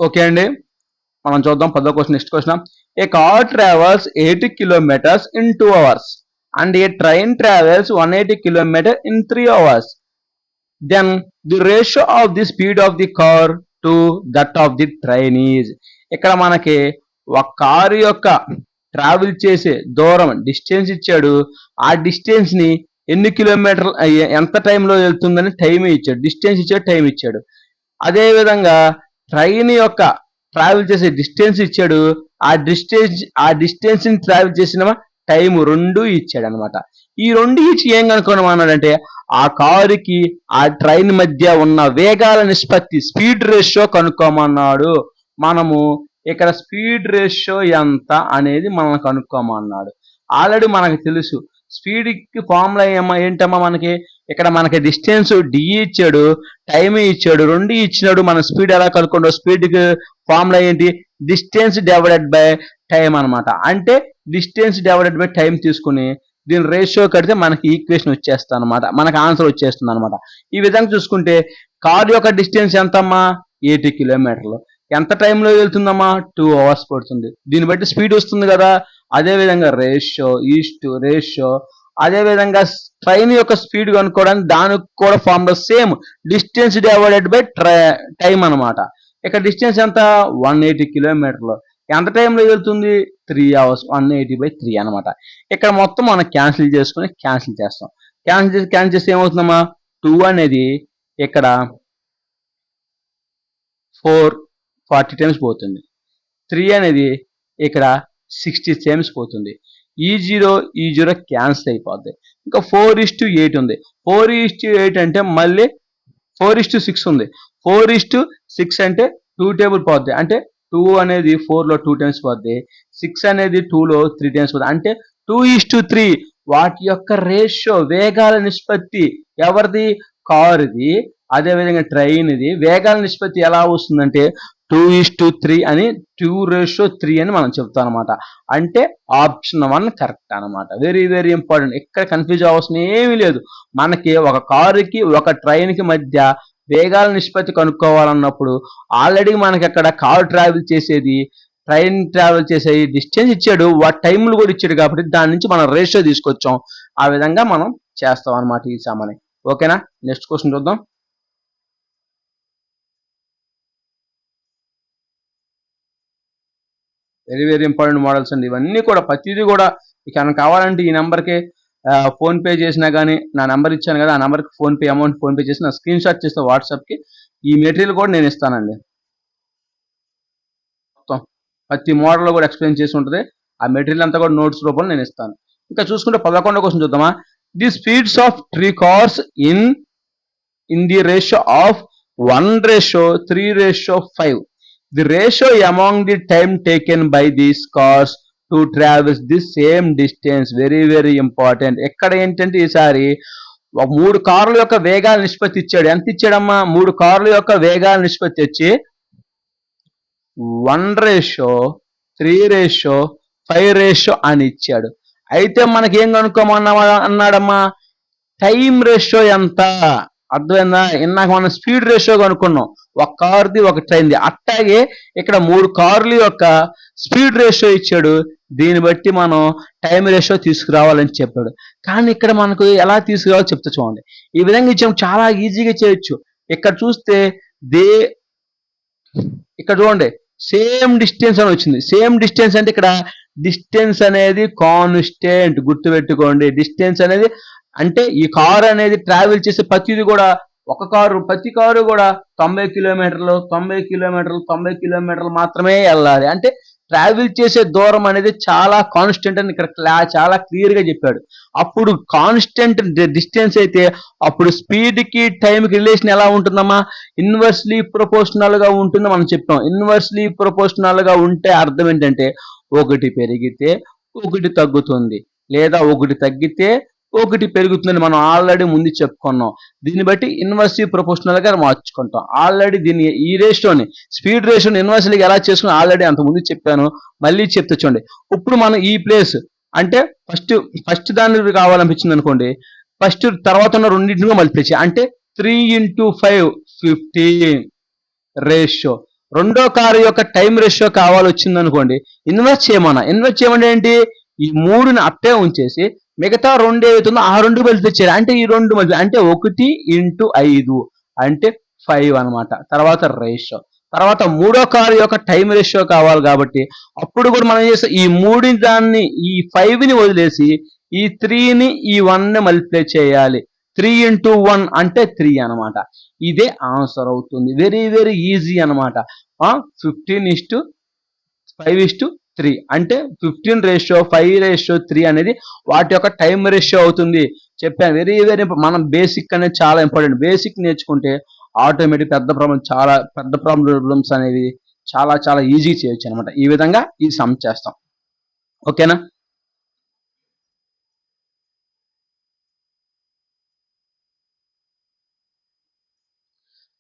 Okay అండి, మనం చూద్దాం 10వ question. Next question. A car travels 80 kilometers in 2 hours and a train travels 180 kilometers in 3 hours. Then the ratio of the speed of the car to that of the train is. ఇక్కడ మనకి ఒక car యొక్క travel చేసే దూరం distance ఇచ్చాడు. ఆ distance ని ఎన్ని కిలోమీటర్లు ఎంత టైంలో వెళ్తుందని టైం ఇచ్చాడు. డిస్టెన్స్ ఇచ్చాడు, టైం ఇచ్చాడు. అదే విధంగా ట్రైన్ యొక్క ట్రావెల్ చేసే డిస్టెన్స్ ఇచ్చాడు. ఆ డిస్టెన్స్ ని ట్రావెల్ చేసిన టైం రెండు ఇచ్చాడు అనమాట. ఈ రెండు ఇచ్చి ఏం కనుక్కోమన్నాడంటే ఆ కారుకి ఆ ట్రైన్ మధ్య ఉన్న వేగాల నిష్పత్తి, స్పీడ్ రేషియో కనుక్కోమన్నాడు. మనము ఇక్కడ స్పీడ్ రేషియో ఎంత అనేది మనం కనుక్కోమన్నాడు. ఆల్రెడీ మనకు తెలుసు స్పీడ్ కి ఫార్ములా ఏంటమ్మా, మనకి ఇక్కడ మనకి డిస్టెన్స్ డి ఇచ్చాడు, టైం ఇచ్చాడు, రెండు ఇచ్చినాడు. మన స్పీడ్ ఎలా కనుక్కుంటాం? స్పీడ్ కి ఫార్ములా ఏంటి? డిస్టెన్స్ డివైడెడ్ బై టైం అనమాట. అంటే డిస్టెన్స్ డివైడెడ్ బై టైం తీసుకుని దీని రేషియో కడితే మనకి ఈక్వేషన్ వచ్చేస్తుంది అనమాట, మనకి ఆన్సర్ వచ్చేస్తుంది అనమాట. ఈ విధంగా చూసుకుంటే కార్ యొక్క డిస్టెన్స్ ఎంతమ్మా? 80 kilometers. ఎంత టైంలో వెళ్తుందమ్మా? 2 hours పడుతుంది. దీన్ని బట్టి స్పీడ్ వస్తుంది కదా. అదే విధంగా రేషియో అదే విధంగా ట్రైన్ యొక్క స్పీడ్ కనుక్కోవడానికి దానికి కూడా formula same, distance divided by time అనమాట. ఇక్కడ డిస్టెన్స్ ఎంత? 180 kilometers. ఎంత టైంలో వెళ్తుంది? 3 hours. 180/3 అనమాట. ఇక్కడ మొత్తం మనం క్యాన్సిల్ చేసుకుని క్యాన్సిల్ చేస్తాం. క్యాన్సిల్ చేస్తే ఏమవుతుందమ్మా? 2 అనేది ఇక్కడ 40 times పోతుంది. 3 అనేది ఇక్కడ 60 times పోతుంది. ఈ జీరో క్యాన్సిల్ అయిపోద్ది. ఇంకా 4:8 ఉంది. 4:8 అంటే మళ్ళీ 4:6 ఉంది. 4:6 అంటే 2 table పోద్ది. అంటే 2 అనేది 4లో 2 times పోద్ది. 6 అనేది 2లో 3 times పోద్ది. అంటే 2:3. వాటి యొక్క రేషియో, వేగాల నిష్పత్తి ఎవరిది? కారుది. అదేవిధంగా ట్రైన్ ఇది. వేగాల నిష్పత్తి ఎలా వస్తుందంటే 2:3 అని, 2:3 అని మనం చెప్తాం అనమాట. అంటే ఆప్షన్ 1 కరెక్ట్ అనమాట. Very very important. ఇక్కడ కన్ఫ్యూజ్ అవసరం ఏమీ లేదు. మనకి ఒక కారుకి ఒక ట్రైన్కి మధ్య వేగాల నిష్పత్తి కనుక్కోవాలన్నప్పుడు ఆల్రెడీ మనకి అక్కడ కారు ట్రావెల్ చేసేది, ట్రైన్ ట్రావెల్ చేసేది డిస్టెన్స్ ఇచ్చాడు, వాటి టైంలు కూడా ఇచ్చాడు. కాబట్టి దాని నుంచి మనం రేషియో తీసుకొచ్చాం. ఆ విధంగా మనం చేస్తాం అనమాట ఈ సమ్మని. ఓకేనా? నెక్స్ట్ క్వశ్చన్ చూద్దాం. వెరీ వెరీ ఇంపార్టెంట్ మోడల్స్ అండి ఇవన్నీ కూడా. ప్రతిదీ కూడా మీకు కావాలంటే ఈ నెంబర్కి ఫోన్పే చేసినా కానీ, నా నెంబర్ ఇచ్చాను కదా, ఆ నెంబర్కి అమౌంట్ ఫోన్పే చేసి నా స్క్రీన్ షాట్ చేస్తే వాట్సాప్కి ఈ మెటీరియల్ కూడా నేను ఇస్తానండి. మొత్తం ప్రతి మోడల్లో కూడా ఎక్స్ప్లెయిన్ చేసి ఉంటుంది. ఆ మెటీరియల్ అంతా కూడా నోట్స్ రూపంలో నేను ఇస్తాను. ఇంకా చూసుకుంటే 11వ క్వశ్చన్ చూద్దామా. The speeds of 3 cars in the ratio of 1:3:5. The ratio among the time taken by these cars to travel the same distance. Very very important. ఎక్కడ ఏంటంటే ఈసారి 3 కార్ల యొక్క వేగాల నిష్పత్తి ఇచ్చాడు. ఎంత ఇచ్చాడమ్మా? 3 కార్ల యొక్క వేగాల నిష్పత్తి వచ్చి 1:3:5 అని ఇచ్చాడు. అయితే మనకి ఏం అన్నాడమ్మా? టైం రేషియో ఎంత? అర్థమైందా? ఇందాక మనం స్పీడ్ రేషియో కనుక్కున్నాం, ఒక కార్ది ఒక ట్రైన్ది. అట్లాగే ఇక్కడ 3 కార్ల యొక్క స్పీడ్ రేషియో ఇచ్చాడు. దీన్ని బట్టి మనం టైం రేషియో తీసుకురావాలని చెప్పాడు. కానీ ఇక్కడ మనకు ఎలా తీసుకురావాలో చెప్తా చూడండి. ఈ విధంగా ఇచ్చాము, చాలా ఈజీగా చేయొచ్చు. ఇక్కడ చూస్తే ఇక్కడ చూడండి సేమ్ డిస్టెన్స్ అని వచ్చింది. సేమ్ డిస్టెన్స్ అంటే ఇక్కడ డిస్టెన్స్ అనేది కాన్స్టెంట్, గుర్తుపెట్టుకోండి. డిస్టెన్స్ అనేది అంటే ఈ కారు అనేది ట్రావెల్ చేసే ప్రతిది కూడా ప్రతి కారు కూడా 90 kilometers మాత్రమే వెళ్ళాలి. అంటే ట్రావెల్ చేసే దూరం అనేది చాలా కాన్స్టెంట్ అని ఇక్కడ చాలా క్లియర్ గా చెప్పాడు. అప్పుడు కాన్స్టెంట్ డిస్టెన్స్ అయితే అప్పుడు స్పీడ్ కి టైం కి రిలేషన్ ఎలా ఉంటుందమ్మా? ఇన్వర్స్లీ ప్రపోర్షనల్ గా ఉంటుంది మనం చెప్పాం. ఇన్వర్స్లీ ప్రపోర్షనల్ గా ఉంటే అర్థం ఏంటంటే ఒకటి పెరిగితే ఒకటి తగ్గుతుంది, లేదా ఒకటి తగ్గితే ఒకటి పెరుగుతుందని మనం ఆల్రెడీ ముందు చెప్పుకున్నాం. దీన్ని బట్టి ఇన్వర్స్లీ ప్రపోర్షనల్ గా మార్చుకుంటాం. ఆల్రెడీ దీన్ని ఈ రేషియోని, స్పీడ్ రేషియోని ఇన్వర్స్లీగా ఎలా చేసుకుని ఆల్రెడీ అంత ముందు చెప్పాను, మళ్ళీ చెప్తే చూడండి. ఇప్పుడు మనం ఈ ప్లేస్ అంటే ఫస్ట్ దాన్ని కావాలనిపించింది అనుకోండి, ఫస్ట్ తర్వాత ఉన్న రెండింటిని మల్టిప్లై చేయాలి. అంటే 3 × 5 15 రేషియో. రెండో కారు యొక్క టైం రేషియో కావాలి వచ్చింది అనుకోండి, ఇన్వెస్ట్ చేయమని ఏంటి, ఈ మూడుని అట్టే ఉంచేసి మిగతా రెండు ఏదైతుందో ఆ రెండు మళ్ళీ తెచ్చారు, అంటే ఈ రెండు మళ్ళీ అంటే 1/5 అంటే 5 అనమాట. తర్వాత రేషియో, తర్వాత మూడో కారు యొక్క టైం రేషియో కావాలి కాబట్టి అప్పుడు కూడా మనం చేస్తాం, ఈ మూడి దాన్ని ఈ 5ని వదిలేసి ఈ 3ని ఈ 1ని మల్టిప్లై చేయాలి. 3 × 1 అంటే 3 అనమాట. ఇదే ఆన్సర్ అవుతుంది. వెరీ వెరీ ఈజీ అనమాట. 15:5:3 అంటే 15:5:3 అనేది వాటి యొక్క టైం రేషియో అవుతుంది. చెప్పాను, వెరీ వెరీ మనం బేసిక్ అనేది చాలా ఇంపార్టెంట్. బేసిక్ నేర్చుకుంటే ఆటోమేటిక్ పెద్ద ప్రాబ్లమ్స్ అనేవి చాలా చాలా ఈజీ చేయొచ్చు అనమాట. ఈ విధంగా ఈ సమ్ చేస్తాం. ఓకేనా?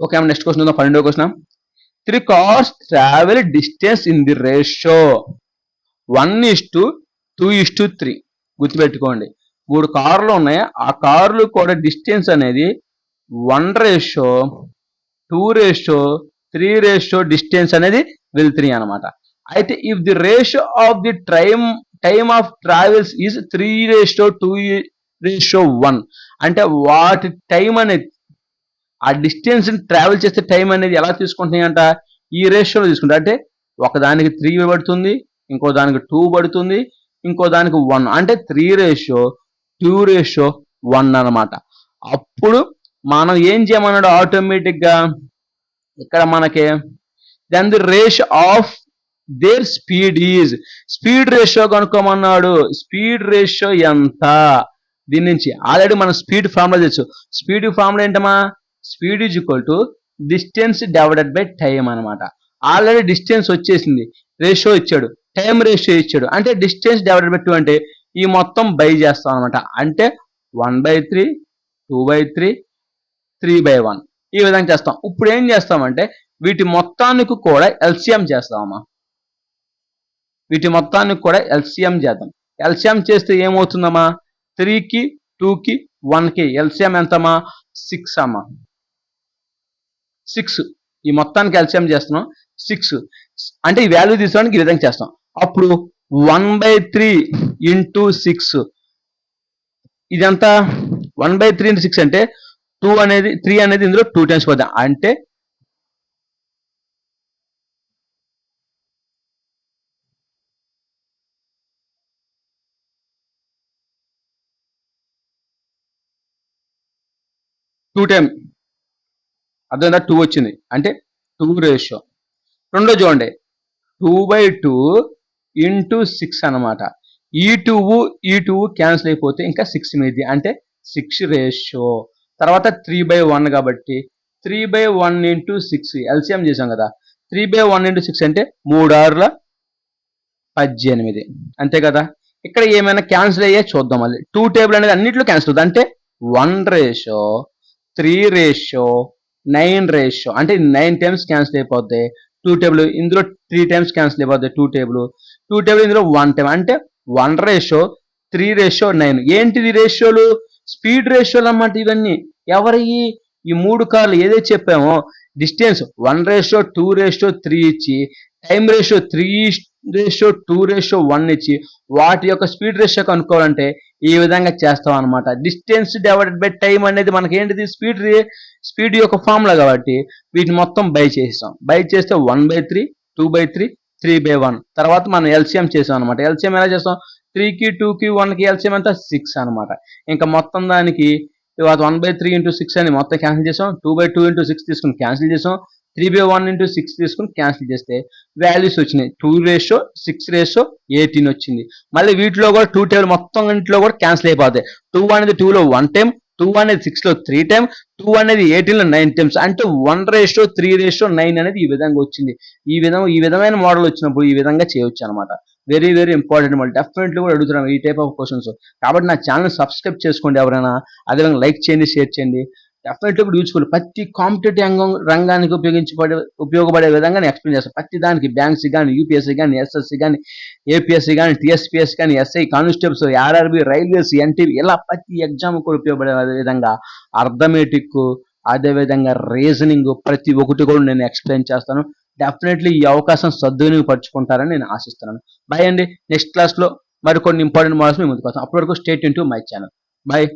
ఓకే, నెక్స్ట్ క్వశ్చన్ ఉందా? 12వ question. 3 cars travel distance in the ratio 1:2:3. గుర్తుపెట్టుకోండి, 3 కార్లు ఉన్నాయి, ఆ కార్లు కూడా డిస్టెన్స్ అనేది 1:2:3 డిస్టెన్స్ అనేది వెళ్తున్నాయి అనమాట. అయితే if the ratio of the time of travels is 3:2:1 అంటే వాటి టైం అనేది ఆ డిస్టెన్స్ ట్రావెల్ చేసే టైం అనేది ఎలా తీసుకుంటున్నాయంట, ఈ రేషియోలో తీసుకుంటారు. అంటే ఒకదానికి 3 పడుతుంది, ఇంకో దానికి 2 పడుతుంది, ఇంకో దానికి 1 అంటే 3:2:1 అనమాట. అప్పుడు మనం ఏం చేయమన్నాడు ఆటోమేటిక్గా ఇక్కడ మనకి, then the ratio of their speed ratio కనుక్కోమన్నాడు. స్పీడ్ రేషియో ఎంత, దీని నుంచి ఆల్రెడీ మనం స్పీడ్ ఫార్ములా తెలుసు. స్పీడ్ ఫార్ములా ఏంటమ్మా, speed is equal to distance divided by time అనమాట. ఆల్రెడీ డిస్టెన్స్ వచ్చేసింది, రేషియో ఇచ్చాడు, టైం రేషియో ఇచ్చాడు, అంటే డిస్టెన్స్ డివైడెడ్ బై 2 అంటే ఈ మొత్తం బై చేస్తాం అనమాట. అంటే 1/3, 2/3, 3/1 ఈ విధంగా చేస్తాం. ఇప్పుడు ఏం చేస్తామంటే వీటి మొత్తానికి కూడా ఎల్సిఎం చేస్తామమ్మా. వీటి మొత్తానికి కూడా ఎల్సిఎం చేద్దాం. ఎల్సిఎం చేస్తే ఏమవుతుందమ్మా, 3కి 2కి 1కి ఎల్సిఎం ఎంతమ్మా, 6 అమ్మా. 6 ఈ మొత్తానికి ఎల్సిఎం చేస్తున్నాం. 6 అంటే ఈ వాల్యూ తీసుకోవడానికి ఈ విధంగా చేస్తాం. అప్పుడు 1/3 × 6 ఇదంతా 1/3 × 6 అంటే 3 అనేది ఇందులో 2 టైమ్స్ పోతాం, అంటే 2 టైమ్ అర్థమైందా, 2 వచ్చింది అంటే 2 రేషియో. రెండో చూడండి, 2/2 × 6 అనమాట. ఈ 2 క్యాన్సిల్ అయిపోతే ఇంకా 6 మీది అంటే 6 రేషియో. తర్వాత 3/1 కాబట్టి 3/1 × 6 ఎల్సిఎం చేసాం కదా. 3/1 × 6 అంటే 3/6 = 18 అంతే కదా. ఇక్కడ ఏమైనా క్యాన్సిల్ అయ్యే చూద్దాం. మళ్ళీ 2 టేబుల్ అనేది అన్నింటిలో క్యాన్సిల్ అవుతుంది, అంటే 1:3:9 రేషియో అంటే 9 టైమ్స్ క్యాన్సిల్ అయిపోద్ది. 2 టేబుల్ ఇందులో 3 టైమ్స్ క్యాన్సిల్ అయిపోద్ది. 2 టేబుల్ ఇందులో 1 టైం అంటే 1:3:9. ఏంటిది రేషియోలు, స్పీడ్ రేషియోలు అన్నమాట ఇవన్నీ. ఎవరి ఈ 3 కార్లు ఏదైతే చెప్పామో డిస్టెన్స్ 1:2:3 ఇచ్చి టైం రేషియో 3:2:1 ఇచ్చి వాటి యొక్క స్పీడ్ రేషియో కనుక్కోవాలంటే ఈ విధంగా చేస్తాం అనమాట. డిస్టెన్స్ డివైడెడ్ బై టైం అనేది మనకి ఏంటిది, స్పీడ్ యొక్క ఫార్ములా కాబట్టి వీటిని మొత్తం బై చేస్తాం. బై చేస్తే 1/3, 2/3, 3/1. తర్వాత మనం ఎల్సిఎం చేసాం అనమాట. ఎల్సిఎం ఎలా చేస్తాం, 3కి 2కి 1కి ఎల్సిఎం ఎంత 6 అనమాట. ఇంకా మొత్తం దానికి 1/3 × 6 అని మొత్తం క్యాన్సిల్ చేసాం. 2/2 × 6 తీసుకుని క్యాన్సిల్ చేసాం. 3/1 × 6 తీసుకుని క్యాన్సిల్ చేస్తే వాల్యూస్ వచ్చినాయి. 2:6:18 వచ్చింది. మళ్ళీ వీటిలో కూడా 2 టేబుల్ మొత్తం ఇంట్లో కూడా క్యాన్సిల్ అయిపోతాయి. 2 అనేది 2లో 1 టైం, 2 అనేది 6లో 3 టైం, 2 అనేది 18లో 9 టైమ్స్ అంటే 1:3:9 అనేది ఈ విధంగా వచ్చింది. ఈ విధమైన మోడల్ వచ్చినప్పుడు ఈ విధంగా చేయొచ్చు అనమాట. వెరీ వెరీ ఇంపార్టెంట్ మళ్ళీ డెఫినెట్లీ కూడా అడుగుతున్నాం ఈ టైప్ ఆఫ్ క్వశ్చన్స్. కాబట్టి నా ఛానల్ సబ్స్క్రైబ్ చేసుకోండి ఎవరైనా, అదేవిధంగా లైక్ చేయండి, షేర్ చేయండి. డెఫినెట్లీ కూడా యూజ్ఫుల్. ప్రతి కాంపిటేటివ్ రంగానికి ఉపయోగపడే విధంగా నేను ఎక్స్ప్లెయిన్ చేస్తాను. ప్రతి దానికి బ్యాంక్స్ కానీ, యూపీఎస్సీ కానీ, ఎస్ఎస్సీ కానీ, ఏపీఎస్సీ కానీ, టీఎస్పీఎస్సీ కానీ, SI constables, RRB, railways, NTV ఇలా ప్రతి ఎగ్జామ్ కూడా ఉపయోగపడే విధంగా అర్థమెటిక్, అదేవిధంగా రీజనింగ్ ప్రతి ఒక్కటి కూడా నేను ఎక్స్ప్లెయిన్ చేస్తాను. డెఫినెట్లీ ఈ అవకాశం సద్వినియోగపరుచుకుంటారని నేను ఆశిస్తున్నాను. బాయ్ అండి. నెక్స్ట్ క్లాస్లో మరికొన్ని ఇంపార్టెంట్ మోడల్స్ మీ ముందుకు వస్తాం. అప్పటి వరకు stay tune to my channel. Bye.